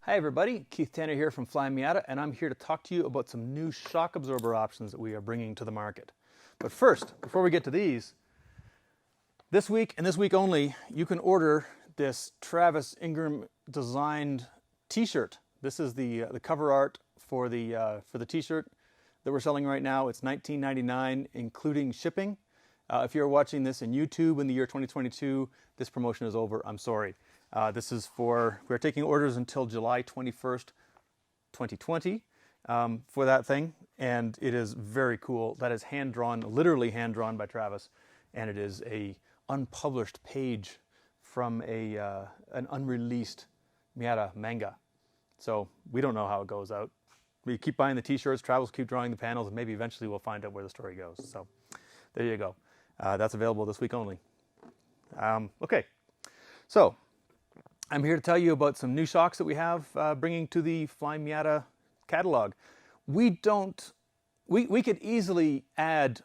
Hi everybody, Keith Tanner here from Flyin Miata, and I'm here to talk to you about some new shock absorber options that we are bringing to the market. But first, before we get to these, this week and this week only, you can order this Travis Ingram designed t-shirt. This is the cover art for the t-shirt that we're selling right now. It's $19.99 including shipping. If you're watching this in YouTube in the year 2022, this promotion is over. I'm sorry. We're taking orders until July 21st, 2020 for that thing. And it is very cool. That is hand-drawn, literally hand-drawn by Travis. And it is a unpublished page from an unreleased Miata manga. So we don't know how it goes out. We keep buying the t-shirts, Travis will keep drawing the panels, and maybe eventually we'll find out where the story goes. So there you go. That's available this week only. Okay, so I'm here to tell you about some new shocks that we have bringing to the Flyin Miata catalog. We could easily add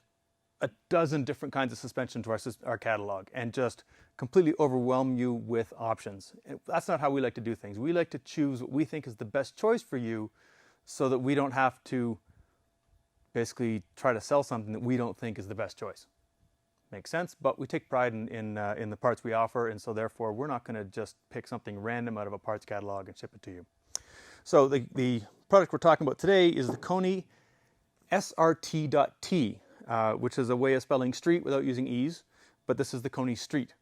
a dozen different kinds of suspension to our catalog and just completely overwhelm you with options. That's not how we like to do things. We like to choose what we think is the best choice for you so that we don't have to basically try to sell something that we don't think is the best choice. Makes sense, but we take pride in the parts we offer, and so therefore we're not going to just pick something random out of a parts catalog and ship it to you. So the product we're talking about today is the Koni STR.T, which is a way of spelling street without using E's, but this is the Koni Street.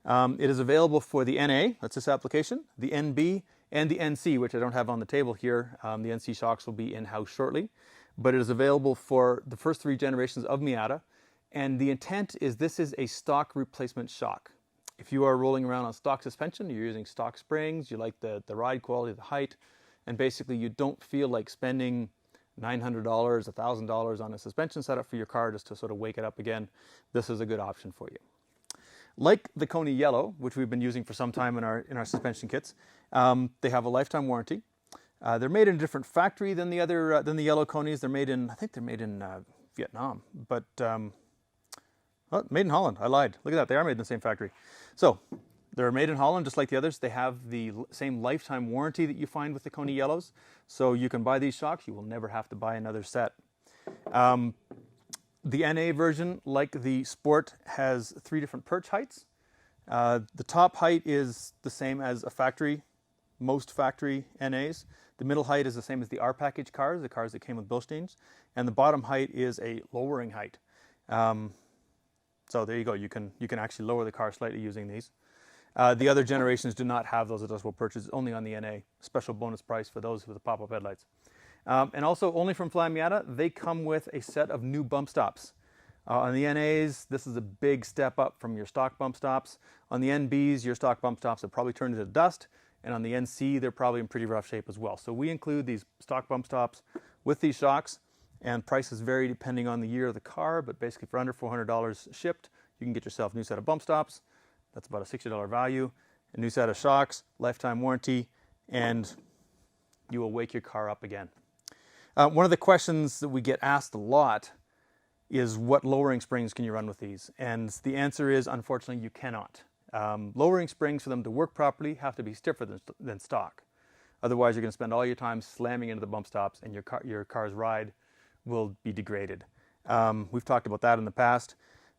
It is available for the NA, that's this application, the NB, and the NC, which I don't have on the table here. The NC shocks will be in-house shortly, but it is available for the first 3 generations of Miata. And the intent is this is a stock replacement shock. If you are rolling around on stock suspension, you're using stock springs, you like the ride quality, the height, and basically you don't feel like spending $900, $1,000 on a suspension setup for your car just to sort of wake it up again, this is a good option for you. Like the Koni Yellow, which we've been using for some time in our suspension kits, they have a lifetime warranty. They're made in a different factory than the yellow Konis. They're made in, I think they're made in Vietnam, but oh, made in Holland. I lied. Look at that. They are made in the same factory. So they're made in Holland just like the others. They have the same lifetime warranty that you find with the Koni Yellows. So you can buy these shocks. You will never have to buy another set. The NA version, like the Sport, has 3 different perch heights. The top height is the same as most factory NAs. The middle height is the same as the R package cars, the cars that came with Bilsteins. And the bottom height is a lowering height. So there you go. You can actually lower the car slightly using these. The other generations do not have those adjustable perches, only on the NA. Special bonus price for those with the pop-up headlights. And also, only from Flyin Miata, they come with a set of new bump stops. On the NAs, this is a big step up from your stock bump stops. On the NBs, your stock bump stops have probably turned into dust. And on the NC, they're probably in pretty rough shape as well. So we include these stock bump stops with these shocks. And prices vary depending on the year of the car, but basically for under $400 shipped, you can get yourself a new set of bump stops. That's about a $60 value. A new set of shocks, lifetime warranty, and you will wake your car up again. One of the questions that we get asked a lot is what lowering springs can you run with these? And the answer is, unfortunately, you cannot. Lowering springs, for them to work properly, have to be stiffer than stock. Otherwise, you're going to spend all your time slamming into the bump stops, and your car's ride will be degraded. We've talked about that in the past.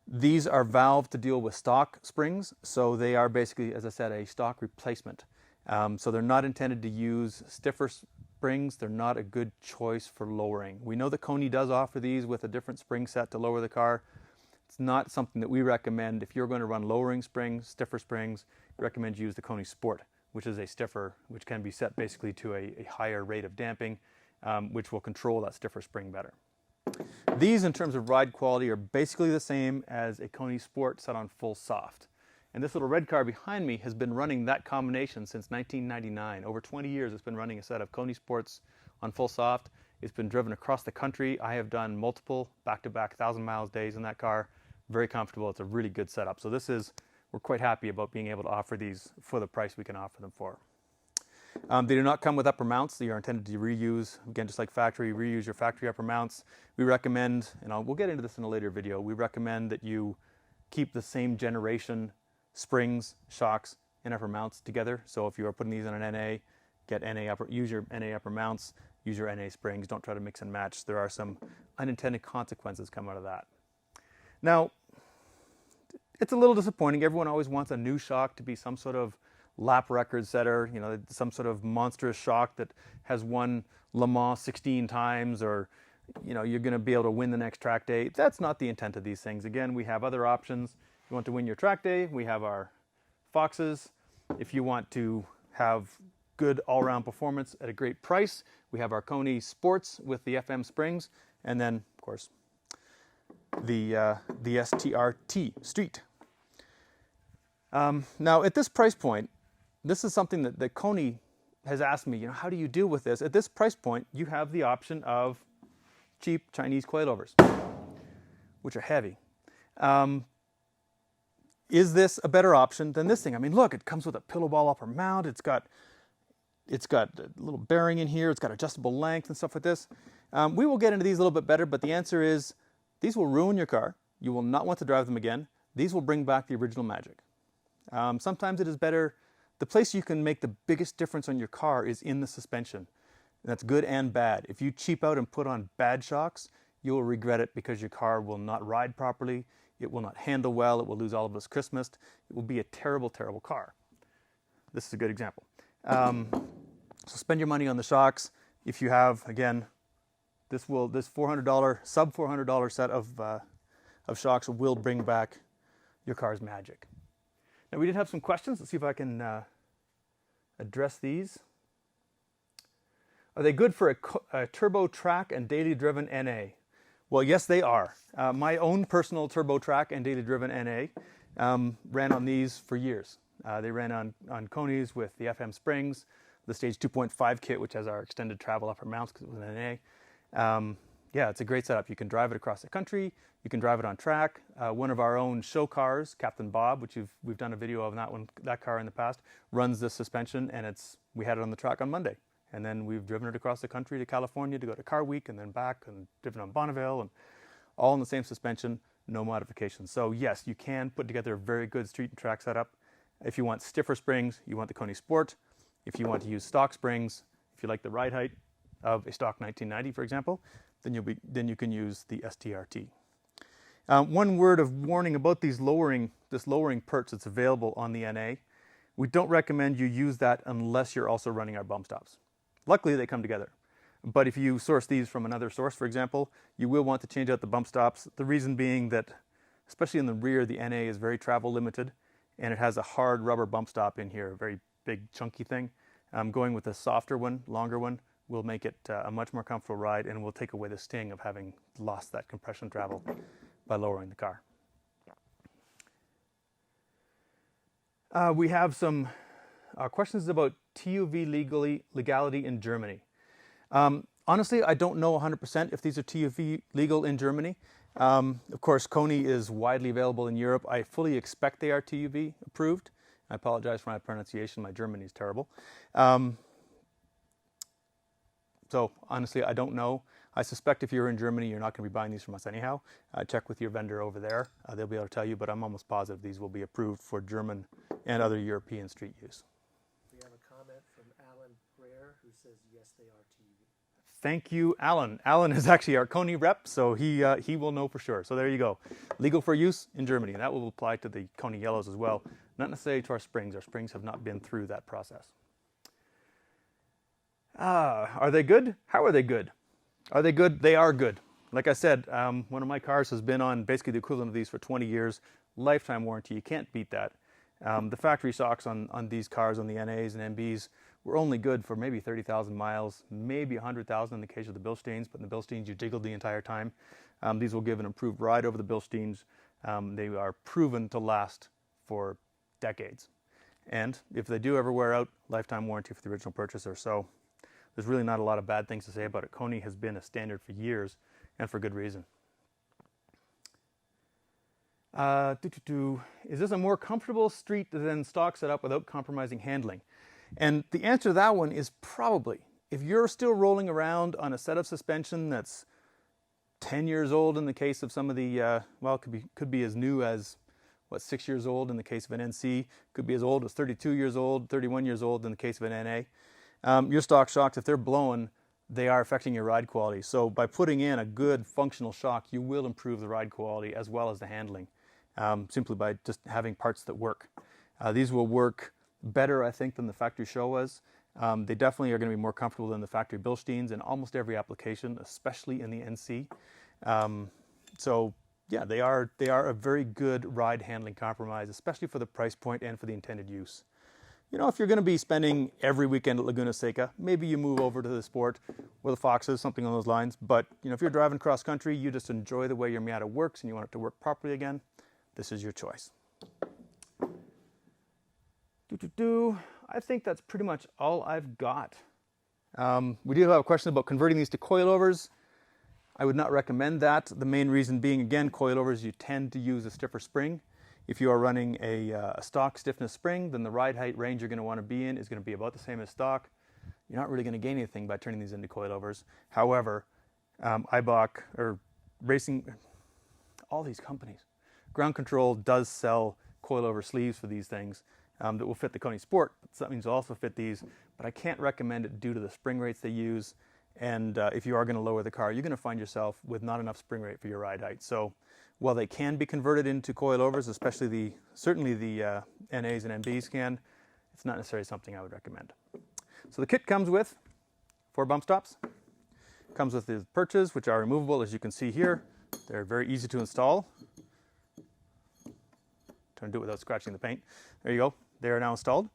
These are valved to deal with stock springs, so they are basically, as I said, a stock replacement. So they're not intended to use stiffer springs. They're not a good choice for lowering. We know that Koni does offer these with a different spring set to lower the car. It's not something that we recommend. If you're going to run lowering springs, stiffer springs, we recommend you use the Koni Sport, which is a stiffer, which can be set basically to a higher rate of damping, which will control that stiffer spring better. These, in terms of ride quality, are basically the same as a Koni Sport set on full soft. And this little red car behind me has been running that combination since 1999. Over 20 years it's been running a set of Koni Sports on full soft. It's been driven across the country. I have done multiple back-to-back 1,000 miles days in that car. Very comfortable. It's a really good setup. So we're quite happy about being able to offer these for the price we can offer them for. They do not come with upper mounts. They are intended to reuse, again, just like factory, reuse your factory upper mounts. We recommend, and we'll get into this in a later video, we recommend that you keep the same generation springs, shocks, and upper mounts together. So if you are putting these on an NA, get use your NA upper mounts, use your NA springs. Don't try to mix and match. There are some unintended consequences come out of that. Now, it's a little disappointing. Everyone always wants a new shock to be some sort of lap record setter, you know, some sort of monstrous shock that has won Le Mans 16 times, or, you know, you're going to be able to win the next track day. That's not the intent of these things. Again, we have other options. If you want to win your track day, we have our Foxes. If you want to have good all-round performance at a great price, we have our Koni Sports with the FM springs, and then, of course, the STRT Street. Now, at this price point, this is something that Koni has asked me, you know, how do you deal with this? At this price point, you have the option of cheap Chinese coilovers, which are heavy. Is this a better option than this thing? I mean, look, it comes with a pillow ball upper mount. It's got a little bearing in here. It's got adjustable length and stuff like this. We will get into these a little bit better, but the answer is these will ruin your car. You will not want to drive them again. These will bring back the original magic. Sometimes it is better. The place you can make the biggest difference on your car is in the suspension. That's good and bad. If you cheap out and put on bad shocks, you will regret it because your car will not ride properly. It will not handle well. It will lose all of its crispness. It will be a terrible, terrible car. This is a good example. So spend your money on the shocks. If you have, again, this $400, sub $400 set of shocks will bring back your car's magic. Now, we did have some questions. Let's see if I can address these. Are they good for a turbo track and daily driven NA? Well, yes, they are. My own personal turbo track and daily driven NA ran on these for years. They ran on Konis with the FM springs, the Stage 2.5 kit, which has our extended travel upper mounts because it was an NA. Yeah, it's a great setup. You can drive it across the country. You can drive it on track. One of our own show cars, Captain Bob, which we've done a video of that car in the past, runs this suspension, and we had it on the track on Monday. And then we've driven it across the country to California to go to Car Week, and then back, and driven on Bonneville, and all in the same suspension, no modifications. So yes, you can put together a very good street and track setup. If you want stiffer springs, you want the Koni Sport. If you want to use stock springs, if you like the ride height of a stock 1990, for example, then you can use the STRT. One word of warning about this lowering perch that's available on the NA. We don't recommend you use that unless you're also running our bump stops. Luckily, they come together. But if you source these from another source, for example, you will want to change out the bump stops. The reason being that, especially in the rear, the NA is very travel limited, and it has a hard rubber bump stop in here, a very big, chunky thing. Going with a softer one, longer one, will make it a much more comfortable ride, and will take away the sting of having lost that compression travel by lowering the car. We have some questions about TUV legality in Germany. Honestly, I don't know 100% if these are TUV legal in Germany. Of course, Koni is widely available in Europe. I fully expect they are TUV approved. I apologize for my pronunciation. My German is terrible. So honestly, I don't know. I suspect if you're in Germany, you're not going to be buying these from us anyhow. Check with your vendor over there. They'll be able to tell you, but I'm almost positive these will be approved for German and other European street use. We have a comment from Alain who says yes, they are TUV. Thank you, Alain. Alain is actually our Koni rep, so he will know for sure. So there you go. Legal for use in Germany. And that will apply to the Koni Yellows as well. Not necessarily to our springs. Our springs have not been through that process. Are they good? How are they good? Are they good? They are good. Like I said, one of my cars has been on basically the equivalent of these for 20 years. Lifetime warranty. You can't beat that. The factory shocks on these cars, on the NAs and MBs, were only good for maybe 30,000 miles, maybe 100,000 in the case of the Bilsteins, but in the Bilsteins you jiggled the entire time. These will give an improved ride over the Bilsteins. They are proven to last for decades. And if they do ever wear out, lifetime warranty for the original purchaser. So there's really not a lot of bad things to say about it. Koni has been a standard for years, and for good reason. Is this a more comfortable street than stock setup without compromising handling? And the answer to that one is probably. If you're still rolling around on a set of suspension that's 10 years old in the case of some of the, well, could be as new as, 6 years old in the case of an NC, could be as old as 32 years old, 31 years old in the case of an NA. Your stock shocks, if they're blowing, they are affecting your ride quality. So by putting in a good functional shock, you will improve the ride quality as well as the handling, simply by just having parts that work. These will work better, I think, than the factory show was. They definitely are going to be more comfortable than the factory Bilsteins in almost every application, especially in the NC. So yeah, they are a very good ride handling compromise, especially for the price point and for the intended use. You know, if you're going to be spending every weekend at Laguna Seca, maybe you move over to the Sport or the Foxes, something along those lines. But you know, if you're driving cross country, you just enjoy the way your Miata works and you want it to work properly again, this is your choice. I think that's pretty much all I've got. We do have a question about converting these to coilovers. I would not recommend that. The main reason being, again, coilovers, you tend to use a stiffer spring. If you are running a stock stiffness spring, then the ride height range you're going to want to be in is going to be about the same as stock. You're not really going to gain anything by turning these into coilovers. However, IBOC or Racing, all these companies, Ground Control does sell coilover sleeves for these things that will fit the Koni Sport. So that means they'll also fit these, but I can't recommend it due to the spring rates they use. And if you are going to lower the car, you're going to find yourself with not enough spring rate for your ride height. So while they can be converted into coilovers, especially certainly the NAs and MBs can, it's not necessarily something I would recommend. So the kit comes with 4 bump stops. Comes with the perches, which are removable, as you can see here. They're very easy to install. Trying to do it without scratching the paint. There you go. They are now installed.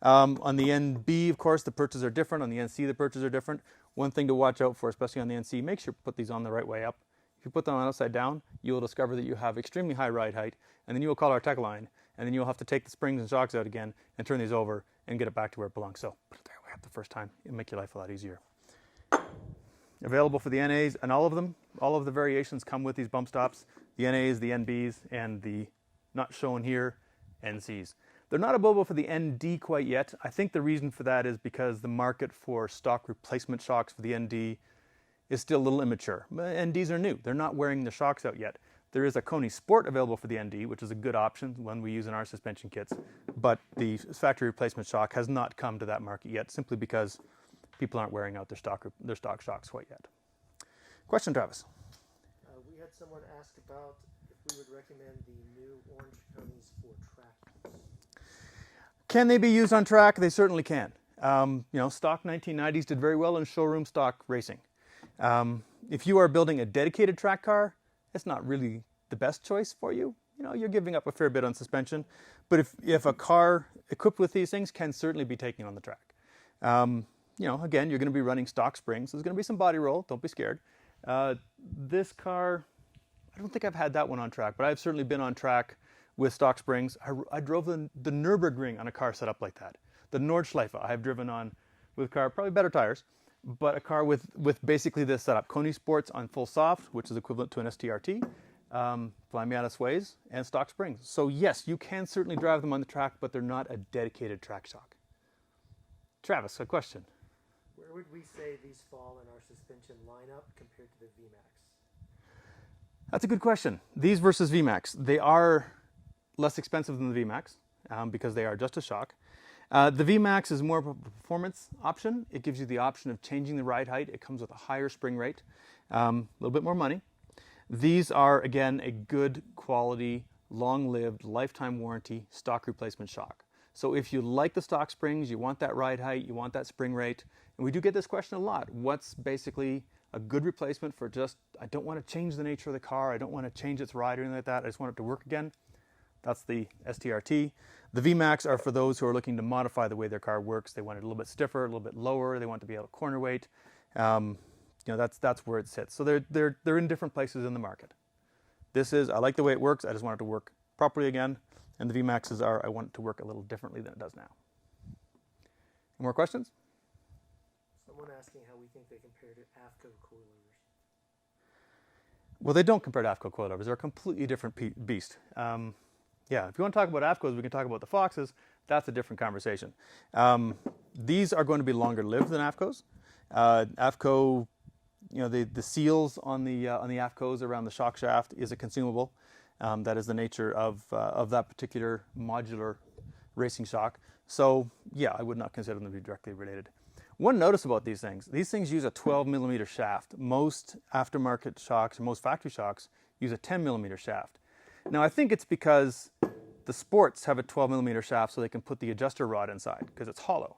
On the NB, of course, the perches are different. On the NC, the perches are different. One thing to watch out for, especially on the NC, make sure you put these on the right way up. If you put them on upside down, you will discover that you have extremely high ride height, and then you will call our tech line, and then you'll have to take the springs and shocks out again and turn these over and get it back to where it belongs. So put it the right way up the first time. It'll make your life a lot easier. Available for the NAs, and all of the variations come with these bump stops. The NAs, the NBs, and the not shown here, NCs. They're not available for the ND quite yet. I think the reason for that is because the market for stock replacement shocks for the ND is still a little immature. NDs are new. They're not wearing the shocks out yet. There is a Koni Sport available for the ND, which is a good option, one we use in our suspension kits, but the factory replacement shock has not come to that market yet, simply because people aren't wearing out their stock shocks quite yet. Question, Travis? We had someone ask about if we would recommend the new orange Konis for track use. Can they be used on track? They certainly can. You know, stock 1990s did very well in showroom stock racing. If you are building a dedicated track car, it's not really the best choice for you. You know, you're giving up a fair bit on suspension. But if a car equipped with these things can certainly be taken on the track. You know, again, you're going to be running stock springs. There's going to be some body roll. Don't be scared. This car, I don't think I've had that one on track, but I've certainly been on track with stock springs. I drove the Nürburgring on a car set up like that. The Nordschleife I have driven on with a car, probably better tires, but a car with basically this setup. Koni Sports on full soft, which is equivalent to an STRT, Flyin Miata sways, and stock springs. So yes, you can certainly drive them on the track, but they're not a dedicated track shock. Travis, a question. Where would we say these fall in our suspension lineup compared to the VMAX? That's a good question. These versus VMAX. They are less expensive than the VMAX because they are just a shock. The VMAX is more of a performance option. It gives you the option of changing the ride height. It comes with a higher spring rate, a little bit more money. These are, again, a good quality, long-lived, lifetime warranty stock replacement shock. So if you like the stock springs, you want that ride height, you want that spring rate, and we do get this question a lot. What's basically a good replacement for just, I don't want to change the nature of the car, I don't want to change its ride or anything like that, I just want it to work again? That's the STRT. The VMAX are for those who are looking to modify the way their car works. They want it a little bit stiffer, a little bit lower, they want to be able to corner weight. You know, that's where it sits. So they're in different places in the market. This is, I like the way it works, I just want it to work properly again. And the VMAXs are, I want it to work a little differently than it does now. Any more questions? Someone asking how we think they compare to AFCO coilovers. Well, they don't compare to AFCO coilovers. They're a completely different beast. Yeah, if you want to talk about AFCOs, we can talk about the Foxes. That's a different conversation. These are going to be longer lived than AFCOs. AFCO, you know, the seals on the AFCOs around the shock shaft is a consumable. That is the nature of that particular modular racing shock. So yeah, I would not consider them to be directly related. One notice about these things use a 12 millimeter shaft. Most aftermarket shocks, or most factory shocks, use a 10 millimeter shaft. Now I think it's because the sports have a 12 millimeter shaft so they can put the adjuster rod inside because it's hollow.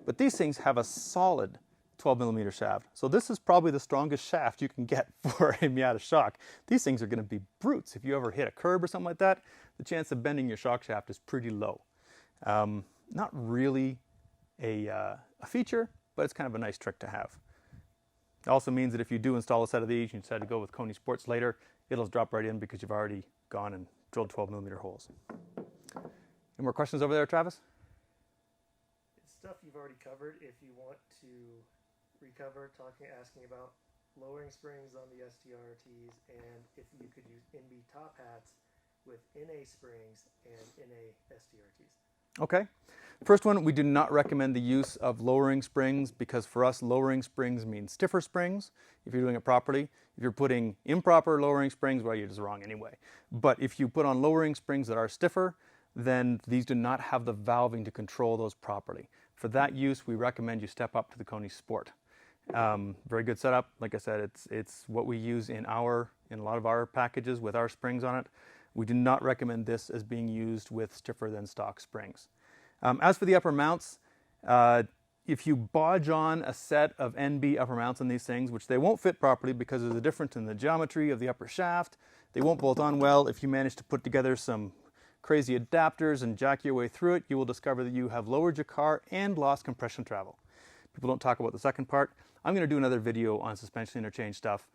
But these things have a solid 12 millimeter shaft. So this is probably the strongest shaft you can get for a Miata shock. These things are going to be brutes. If you ever hit a curb or something like that, the chance of bending your shock shaft is pretty low. Not really a feature, but it's kind of a nice trick to have. It also means that if you do install a set of these and you decide to go with Koni Sports later, it'll drop right in because you've already gone and drilled 12 millimeter holes. Any more questions over there, Travis? It's stuff you've already covered. If you want to recover, asking about lowering springs on the STRTs and if you could use NB top hats with NA springs and NA STRTs. Okay. First one, we do not recommend the use of lowering springs because for us, lowering springs means stiffer springs if you're doing it properly. If you're putting improper lowering springs, well, you're just wrong anyway. But if you put on lowering springs that are stiffer, then these do not have the valving to control those properly. For that use, we recommend you step up to the Koni Sport. Very good setup. Like I said, it's what we use in a lot of our packages with our springs on it. We do not recommend this as being used with stiffer than stock springs. As for the upper mounts, if you bodge on a set of NB upper mounts on these things, which they won't fit properly because there's a difference in the geometry of the upper shaft, they won't bolt on well. If you manage to put together some crazy adapters and jack your way through it, you will discover that you have lowered your car and lost compression travel. People don't talk about the second part. I'm going to do another video on suspension interchange stuff.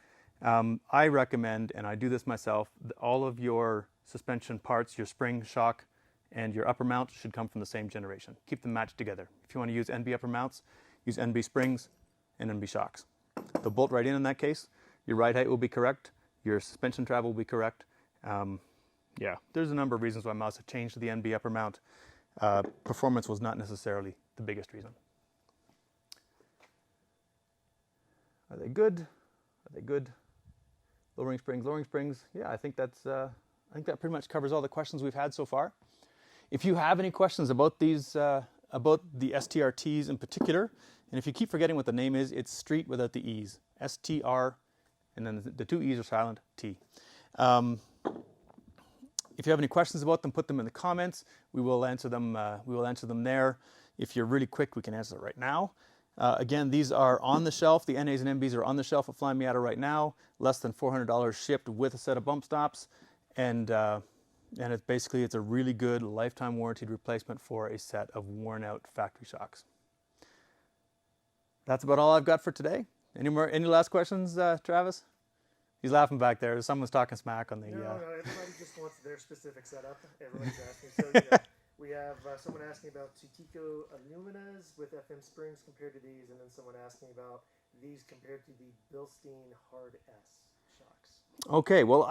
I recommend, and I do this myself, all of your suspension parts, your spring, shock, and your upper mount should come from the same generation. Keep them matched together. If you want to use NB upper mounts, use NB springs and NB shocks. They'll bolt right in that case. Your ride height will be correct. Your suspension travel will be correct. Yeah, there's a number of reasons why Mazda changed to the NB upper mount. Performance was not necessarily the biggest reason. Are they good? Are they good? Lowering springs. Yeah, I think that pretty much covers all the questions we've had so far. If you have any questions about these, about the STRTs in particular, and if you keep forgetting what the name is, it's street without the E's. STR, and then the two E's are silent, T. If you have any questions about them, put them in the comments. We will answer them. We will answer them there. If you're really quick, we can answer it right now. Again, these are on the shelf. The NAs and MBs are on the shelf at Flyin Miata right now. Less than $400 shipped with a set of bump stops, and it's a really good lifetime warranted replacement for a set of worn out factory shocks. That's about all I've got for today. Any last questions, Travis? He's laughing back there. Someone's talking smack on the. No, everybody just wants their specific setup. Everybody's asking. So we have someone asking about Tukico Aluminas with FM springs compared to these, and then someone asking about these compared to the Bilstein Hard S shocks. Okay, well,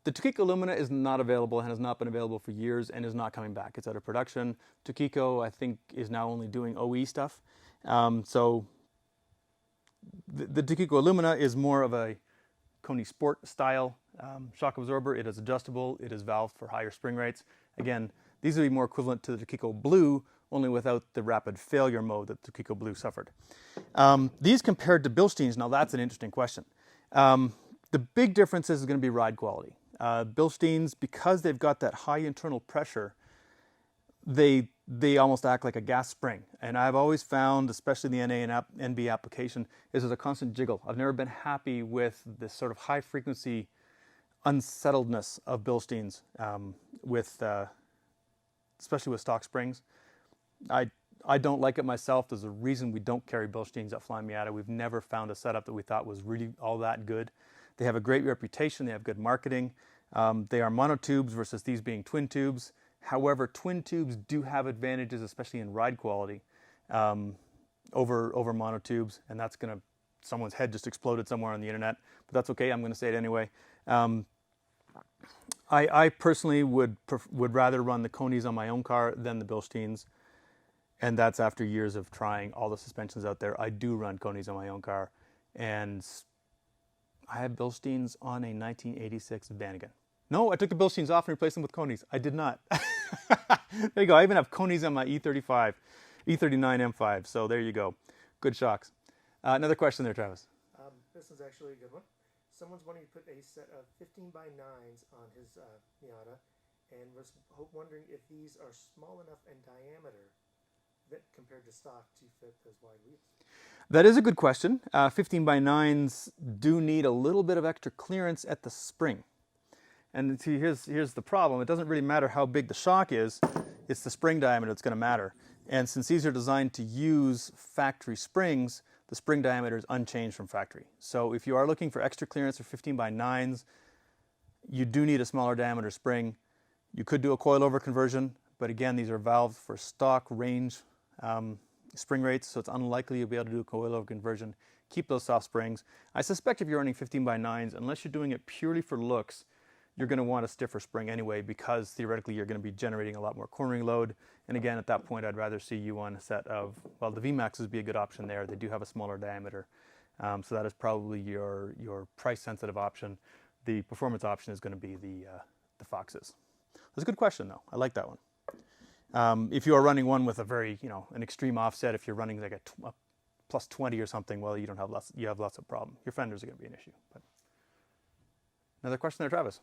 the Tukico Alumina is not available and has not been available for years and is not coming back. It's out of production. Tukico, I think, is now only doing OE stuff. So the Tukico Alumina is more of a Koni Sport style shock absorber. It is adjustable. It is valved for higher spring rates. Again, these would be more equivalent to the Tukico Blue, only without the rapid failure mode that the Tukico Blue suffered. These compared to Bilsteins, now that's an interesting question. The big difference is going to be ride quality. Bilsteins, because they've got that high internal pressure, they almost act like a gas spring. And I've always found, especially the NA and NB application, is there's a constant jiggle. I've never been happy with this sort of high frequency unsettledness of Bilsteins especially with stock springs. I don't like it myself. There's a reason we don't carry Bilsteins at Flyin Miata. We've never found a setup that we thought was really all that good. They have a great reputation. They have good marketing. They are monotubes versus these being twin tubes. However, twin tubes do have advantages, especially in ride quality, over monotubes, and that's going to, someone's head just exploded somewhere on the internet, but that's okay. I'm going to say it anyway. I personally would rather run the Konis on my own car than the Bilsteins, and that's after years of trying all the suspensions out there. I do run Konis on my own car, and I have Bilsteins on a 1986 Vanagon. No, I took the Bilsteins off and replaced them with Konis. I did not. There you go. I even have Konis on my E39 M5, so there you go. Good shocks. Another question there, Travis. This is actually a good one. Someone's wanting to put a set of 15 by 9s on his Miata, and was wondering if these are small enough in diameter that compared to stock to fit those wide wheels. That is a good question. 15 by 9s do need a little bit of extra clearance at the spring. And see, here's the problem. It doesn't really matter how big the shock is. It's the spring diameter that's going to matter. And since these are designed to use factory springs, the spring diameter is unchanged from factory. So if you are looking for extra clearance for 15 by 9s, you do need a smaller diameter spring. You could do a coilover conversion, but again, these are valved for stock range spring rates, so it's unlikely you'll be able to do a coilover conversion. Keep those soft springs. I suspect if you're running 15 by 9s, unless you're doing it purely for looks, you're going to want a stiffer spring anyway, because theoretically you're going to be generating a lot more cornering load. And again, at that point, I'd rather see you on a set of, well, the VMAX would be a good option there. They do have a smaller diameter. So that is probably your price-sensitive option. The performance option is going to be the Foxes. That's a good question, though. I like that one. If you are running one with a very, an extreme offset, if you're running like a plus 20 or something, well, you have lots of problem. Your fenders are going to be an issue. But another question there, Travis.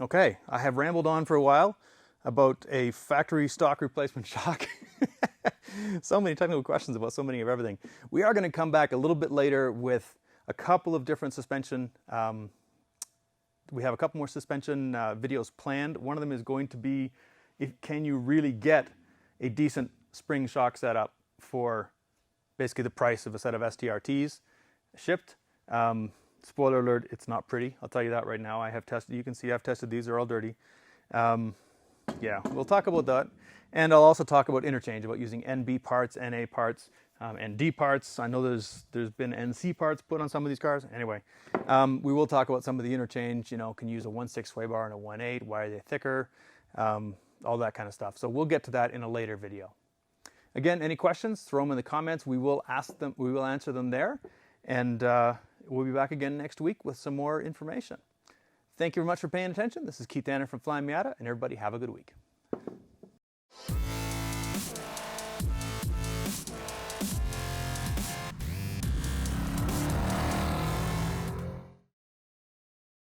Okay, I have rambled on for a while about a factory stock replacement shock. So many technical questions about so many of everything. We are going to come back a little bit later with a couple of different suspension. We have a couple more suspension videos planned. One of them is going to be, can you really get a decent spring shock setup for basically the price of a set of STRTs shipped. Spoiler alert, it's not pretty. I'll tell you that right now. I have tested, you can see I've tested these, they're all dirty. Yeah, we'll talk about that. And I'll also talk about interchange, about using NB parts, NA parts, ND parts. I know there's been NC parts put on some of these cars. Anyway, we will talk about some of the interchange. Can you use a 1.6 sway bar and a 1.8? Why are they thicker? All that kind of stuff. So we'll get to that in a later video. Again, any questions, throw them in the comments. We will ask them, we will answer them there. And we'll be back again next week with some more information. Thank you very much for paying attention. This is Keith Danner from Flyin Miata, and everybody have a good week.